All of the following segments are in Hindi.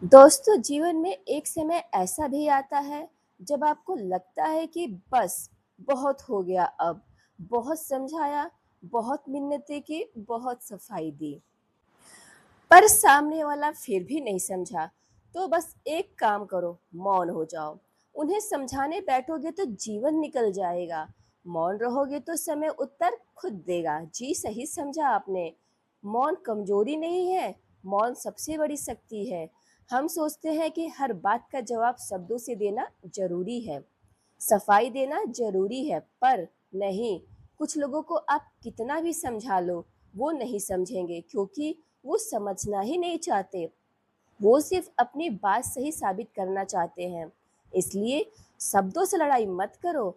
दोस्तों, जीवन में एक समय ऐसा भी आता है जब आपको लगता है कि बस बहुत हो गया। अब बहुत समझाया, बहुत मिन्नतें की, बहुत सफाई दी, पर सामने वाला फिर भी नहीं समझा। तो बस एक काम करो, मौन हो जाओ। उन्हें समझाने बैठोगे तो जीवन निकल जाएगा, मौन रहोगे तो समय उत्तर खुद देगा। जी, सही समझा आपने। मौन कमजोरी नहीं है, मौन सबसे बड़ी शक्ति है। हम सोचते हैं कि हर बात का जवाब शब्दों से देना जरूरी है, सफाई देना जरूरी है, पर नहीं। कुछ लोगों को आप कितना भी समझा लो, वो नहीं समझेंगे, क्योंकि वो समझना ही नहीं चाहते। वो सिर्फ अपनी बात सही साबित करना चाहते हैं। इसलिए शब्दों से लड़ाई मत करो।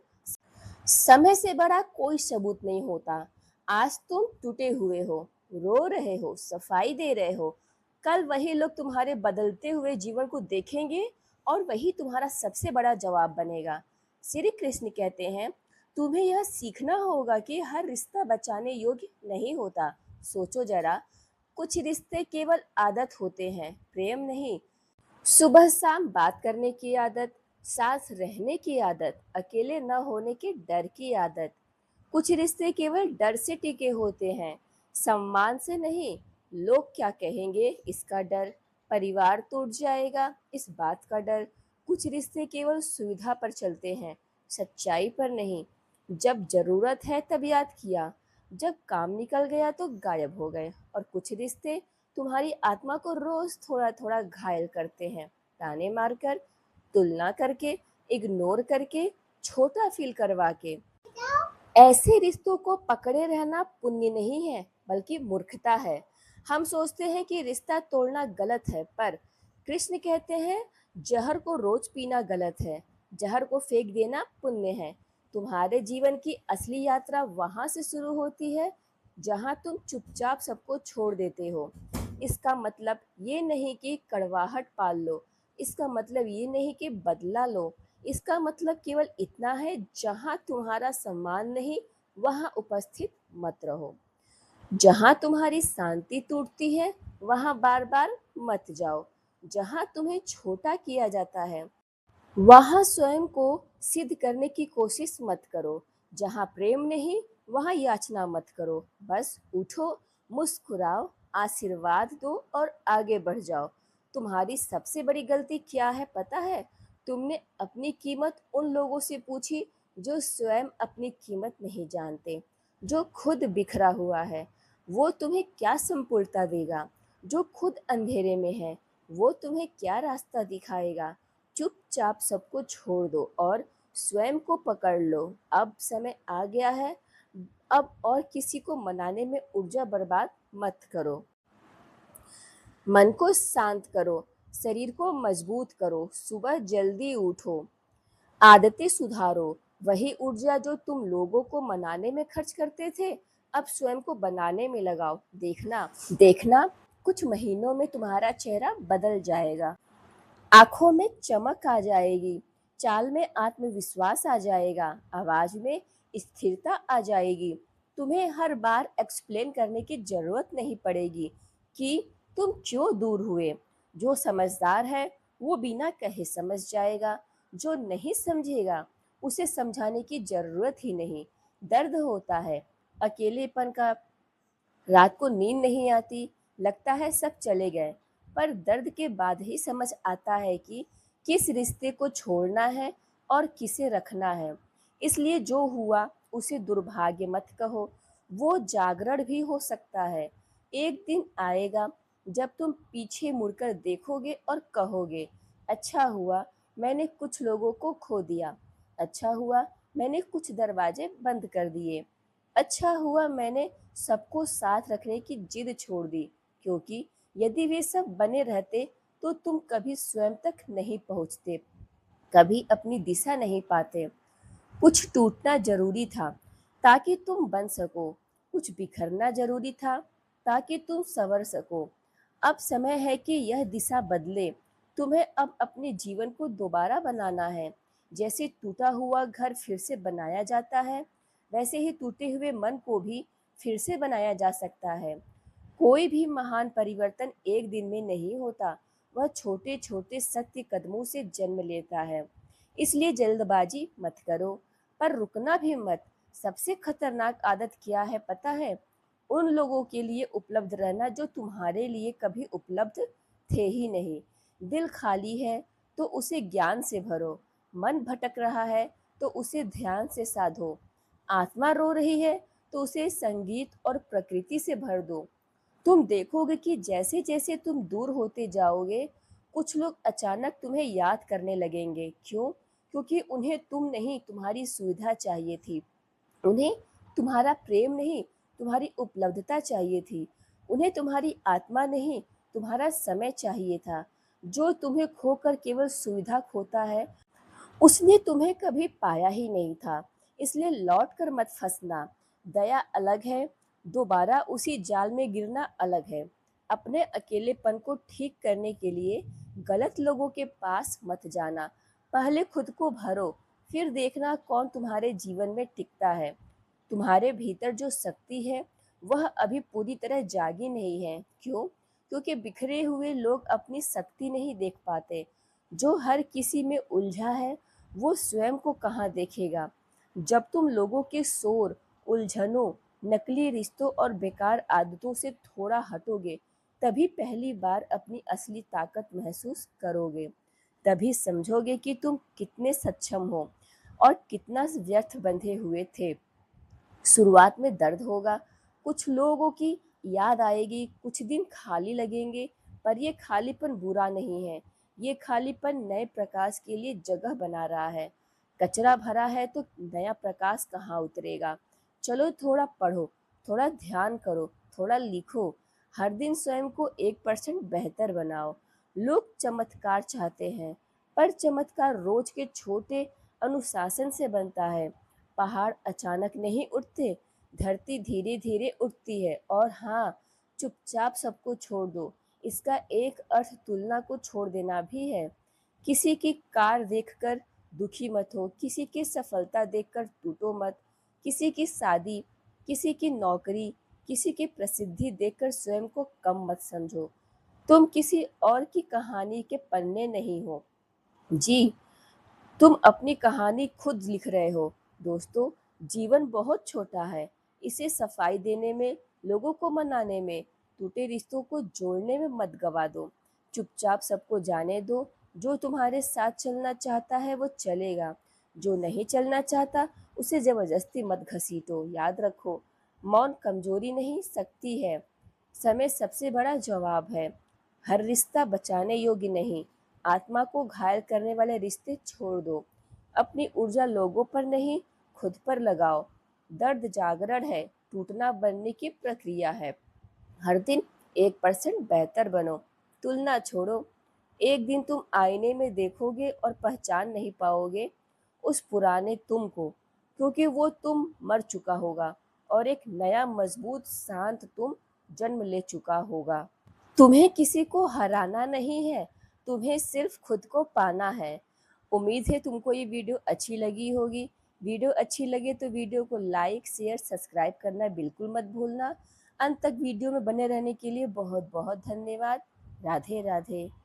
समय से बड़ा कोई सबूत नहीं होता। आज तुम टूटे हुए हो, रो रहे हो, सफाई दे रहे हो। कल वही लोग तुम्हारे बदलते हुए जीवन को देखेंगे और वही तुम्हारा सबसे बड़ा जवाब बनेगा। श्री कृष्ण कहते हैं, तुम्हें यह सीखना होगा कि हर रिश्ता बचाने योग्य नहीं होता। सोचो जरा, कुछ रिश्ते केवल आदत होते हैं, प्रेम नहीं। सुबह शाम बात करने की आदत, साथ रहने की आदत, अकेले न होने के डर की आदत। कुछ रिश्ते केवल डर से टिके होते हैं, सम्मान से नहीं। लोग क्या कहेंगे इसका डर, परिवार टूट जाएगा इस बात का डर। कुछ रिश्ते केवल सुविधा पर चलते हैं, सच्चाई पर नहीं। जब जरूरत है तब याद किया, जब काम निकल गया तो गायब हो गए। और कुछ रिश्ते तुम्हारी आत्मा को रोज थोड़ा थोड़ा घायल करते हैं, ताने मारकर, तुलना करके, इग्नोर करके, छोटा फील करवा के। ऐसे रिश्तों को पकड़े रहना पुण्य नहीं है, बल्कि मूर्खता है। हम सोचते हैं कि रिश्ता तोड़ना गलत है, पर कृष्ण कहते हैं, जहर को रोज पीना गलत है, जहर को फेंक देना पुण्य है। तुम्हारे जीवन की असली यात्रा वहां से शुरू होती है जहां तुम चुपचाप सबको छोड़ देते हो। इसका मतलब ये नहीं कि कड़वाहट पाल लो, इसका मतलब ये नहीं कि बदला लो। इसका मतलब केवल इतना है, जहां तुम्हारा सम्मान नहीं, वहां उपस्थित मत रहो। जहां तुम्हारी शांति टूटती है, वहां बार बार मत जाओ। जहां तुम्हें छोटा किया जाता है, वहां स्वयं को सिद्ध करने की कोशिश मत करो। जहां प्रेम नहीं, वहां याचना मत करो। बस उठो, मुस्कुराओ, आशीर्वाद दो और आगे बढ़ जाओ। तुम्हारी सबसे बड़ी गलती क्या है पता है? तुमने अपनी कीमत उन लोगों से पूछी जो स्वयं अपनी कीमत नहीं जानते। जो खुद बिखरा हुआ है, वो तुम्हें क्या संपूर्णता देगा? जो खुद अंधेरे में है, वो तुम्हें क्या रास्ता दिखाएगा? चुपचाप सबको छोड़ दो और स्वयं को पकड़ लो। अब समय आ गया है। अब और किसी को मनाने में ऊर्जा बर्बाद मत करो। मन को शांत करो, शरीर को मजबूत करो, सुबह जल्दी उठो, आदतें सुधारो। वही ऊर्जा जो तुम लोगों को मनाने में खर्च करते थे, अब स्वयं को बनाने में लगाओ। देखना, देखना, कुछ महीनों में तुम्हारा चेहरा बदल जाएगा। आंखों में चमक आ जाएगी, चाल में आत्मविश्वास आ जाएगा, आवाज में स्थिरता आ जाएगी। तुम्हें हर बार एक्सप्लेन करने की जरूरत नहीं पड़ेगी कि तुम क्यों दूर हुए। जो समझदार है वो बिना कहे समझ जाएगा, जो नहीं समझेगा उसे समझाने की जरूरत ही नहीं। दर्द होता है, अकेलेपन का, रात को नींद नहीं आती, लगता है सब चले गए, पर दर्द के बाद ही समझ आता है कि किस रिश्ते को छोड़ना है और किसे रखना है। इसलिए जो हुआ उसे दुर्भाग्य मत कहो, वो जागरण भी हो सकता है। एक दिन आएगा जब तुम पीछे मुड़कर देखोगे और कहोगे, अच्छा हुआ मैंने कुछ लोगों को खो दिया, अच्छा हुआ मैंने कुछ दरवाजे बंद कर दिए, अच्छा हुआ मैंने सबको साथ रखने की जिद छोड़ दी। क्योंकि यदि वे सब बने रहते तो तुम कभी स्वयं तक नहीं पहुंचते, कभी अपनी दिशा नहीं पाते। कुछ टूटना जरूरी था ताकि तुम बन सको, कुछ बिखरना जरूरी था ताकि तुम संवर सको। अब समय है कि यह दिशा बदले। तुम्हें अब अपने जीवन को दोबारा बनाना है। जैसे टूटा हुआ घर फिर से बनाया जाता है, वैसे ही टूटे हुए मन को भी फिर से बनाया जा सकता है। कोई भी महान परिवर्तन एक दिन में नहीं होता, वह छोटे छोटे सत्य कदमों से जन्म लेता है। इसलिए जल्दबाजी मत करो, पर रुकना भी मत। सबसे खतरनाक आदत क्या है पता है? उन लोगों के लिए उपलब्ध रहना जो तुम्हारे लिए कभी उपलब्ध थे ही नहीं। दिल खाली है तो उसे ज्ञान से भरो, मन भटक रहा है तो उसे ध्यान से साधो, आत्मा रो रही है तो उसे संगीत और प्रकृति से भर दो। तुम देखोगे कि जैसे जैसे तुम दूर होते जाओगे, कुछ लोग अचानक तुम्हें याद करने लगेंगे। क्यों? क्योंकि उन्हें तुम नहीं, तुम्हारी सुविधा चाहिए थी। उन्हें तुम्हारा प्रेम नहीं, तुम्हारी उपलब्धता चाहिए थी। उन्हें तुम्हारी आत्मा नहीं, तुम्हारा समय चाहिए था। जो तुम्हें खोकर केवल सुविधा खोता है, उसने तुम्हें कभी पाया ही नहीं था। इसलिए लौट कर मत फंसना। दया अलग है, दोबारा उसी जाल में गिरना अलग है। अपने अकेलेपन को ठीक करने के लिए गलत लोगों के पास मत जाना। पहले खुद को भरो, फिर देखना कौन तुम्हारे जीवन में टिकता है। तुम्हारे भीतर जो शक्ति है, वह अभी पूरी तरह जागी नहीं है। क्यों? क्योंकि बिखरे हुए लोग अपनी शक्ति नहीं देख पाते। जो हर किसी में उलझा है, वो स्वयं को कहाँ देखेगा? जब तुम लोगों के शोर, उलझनों, नकली रिश्तों और बेकार आदतों से थोड़ा हटोगे, तभी पहली बार अपनी असली ताकत महसूस करोगे। तभी समझोगे कि तुम कितने सक्षम हो और कितना व्यर्थ बंधे हुए थे। शुरुआत में दर्द होगा, कुछ लोगों की याद आएगी, कुछ दिन खाली लगेंगे, पर ये खालीपन बुरा नहीं है। ये खालीपन नए प्रकाश के लिए जगह बना रहा है। कचरा भरा है तो नया प्रकाश कहाँ उतरेगा? चलो थोड़ा पढ़ो, थोड़ा ध्यान करो, थोड़ा लिखो। हर दिन स्वयं को 1% बेहतर बनाओ। लोग चमत्कार चाहते हैं, पर चमत्कार रोज के छोटे अनुशासन से बनता है। पहाड़ अचानक नहीं उठते, धरती धीरे धीरे उठती है। और हाँ, चुपचाप सबको छोड़ दो। इसका एक अर्थ तुलना को छोड़ देना भी है। किसी की कार देखकर दुखी मत हो, किसी की सफलता देखकर टूटो मत, किसी की शादी, किसी की नौकरी, किसी की प्रसिद्धि देखकर स्वयं को कम मत समझो। तुम किसी और की कहानी के पन्ने नहीं हो। जी, तुम अपनी कहानी खुद लिख रहे हो। दोस्तों, जीवन बहुत छोटा है। इसे सफाई देने में, लोगों को मनाने में, टूटे रिश्तों को जोड़ने में मत गवा दो। चुपचाप सबको जाने दो। जो तुम्हारे साथ चलना चाहता है वो चलेगा, जो नहीं चलना चाहता उसे जबरदस्ती मत घसीटो। याद रखो, मौन कमजोरी नहीं, शक्ति है। समय सबसे बड़ा जवाब है। हर रिश्ता बचाने योग्य नहीं। आत्मा को घायल करने वाले रिश्ते छोड़ दो। अपनी ऊर्जा लोगों पर नहीं, खुद पर लगाओ। दर्द जागरण है, टूटना बनने की प्रक्रिया है। हर दिन 1% बेहतर बनो। तुलना छोड़ो। एक दिन तुम आईने में देखोगे और पहचान नहीं पाओगे उस पुराने तुम को, क्योंकि वो तुम मर चुका होगा और एक नया मजबूत शांत तुम जन्म ले चुका होगा। तुम्हें किसी को हराना नहीं है, तुम्हें सिर्फ खुद को पाना है। उम्मीद है तुमको ये वीडियो अच्छी लगी होगी। वीडियो अच्छी लगे तो वीडियो को लाइक, शेयर, सब्सक्राइब करना बिल्कुल मत भूलना। अंत तक वीडियो में बने रहने के लिए बहुत बहुत धन्यवाद। राधे राधे।